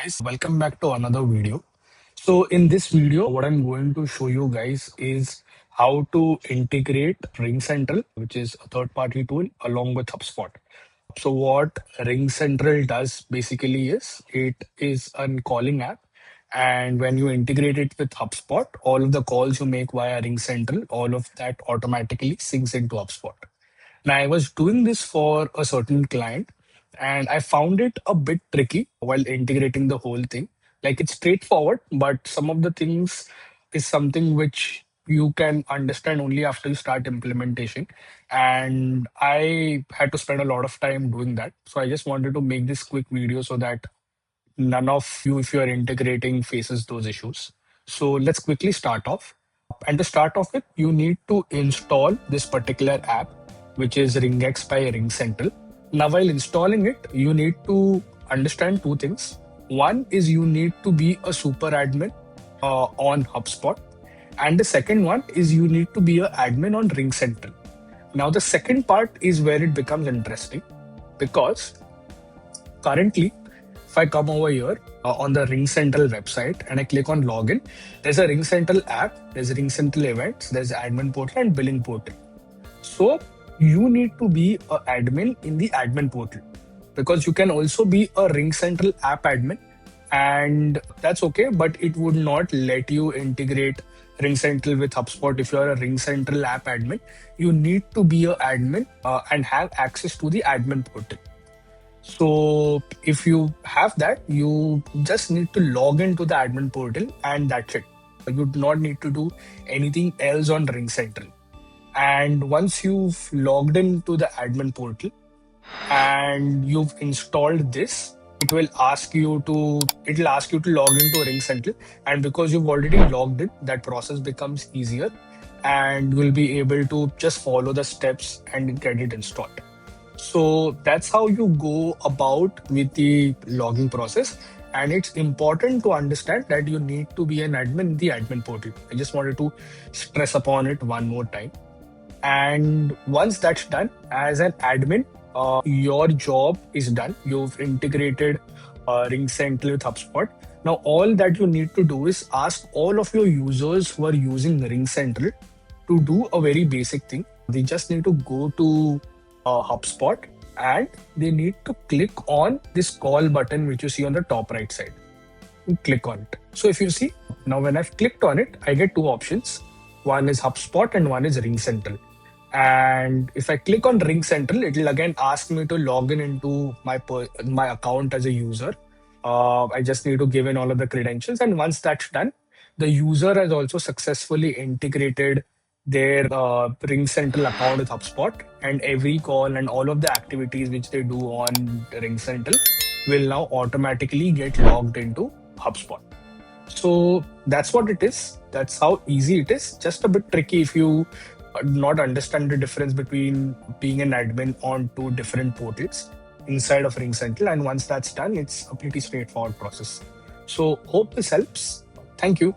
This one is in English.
guys, welcome back to another video. So in this video, what I'm going to show you guys is how to integrate RingCentral, which is a third-party tool, along with HubSpot. So what RingCentral does basically is it is a calling app, and when you integrate it with HubSpot, all of the calls you make via RingCentral, all of that automatically syncs into HubSpot. Now, I was doing this for a certain client and I found it a bit tricky while integrating the whole thing. Like it's straightforward, but some of the things is something which you can understand only after you start implementation. And I had to spend a lot of time doing that. So I just wanted to make this quick video so that none of you, if you are integrating, faces those issues. So let's quickly start off. And to start off with, you need to install this particular app, which is RingX by RingCentral. Now, while installing it, you need to understand two things. One is you need to be a super admin on HubSpot. And the second one is you need to be an admin on RingCentral. Now, the second part is where it becomes interesting because currently, if I come over here on the RingCentral website and I click on login, there's a RingCentral app, there's RingCentral events, there's admin portal and billing portal. So you need to be an admin in the admin portal because you can also be a RingCentral app admin, and that's okay, but it would not let you integrate RingCentral with HubSpot. If you're a RingCentral app admin, you need to be an admin and have access to the admin portal. So if you have that, you just need to log into the admin portal and that's it. You do not need to do anything else on RingCentral. And once you've logged into the admin portal and you've installed this, it'll ask you to log into RingCentral. And because you've already logged in, that process becomes easier and you'll be able to just follow the steps and get it installed. So that's how you go about with the logging process. And it's important to understand that you need to be an admin in the admin portal. I just wanted to stress upon it one more time. And once that's done, as an admin, your job is done. You've integrated RingCentral with HubSpot. Now, all that you need to do is ask all of your users who are using RingCentral to do a very basic thing. They just need to go to HubSpot and they need to click on this call button which you see on the top right side. You click on it. So if you see, now when I've clicked on it, I get two options. One is HubSpot and one is RingCentral. And if I click on RingCentral, it will again ask me to log in into my account as a user. I just need to give in all of the credentials. And once that's done, the user has also successfully integrated their RingCentral account with HubSpot, and every call and all of the activities which they do on RingCentral will now automatically get logged into HubSpot. So that's what it is. That's how easy it is. Just a bit tricky if you not understand the difference between being an admin on two different portals inside of RingCentral. And once that's done, it's a pretty straightforward process. So hope this helps. Thank you.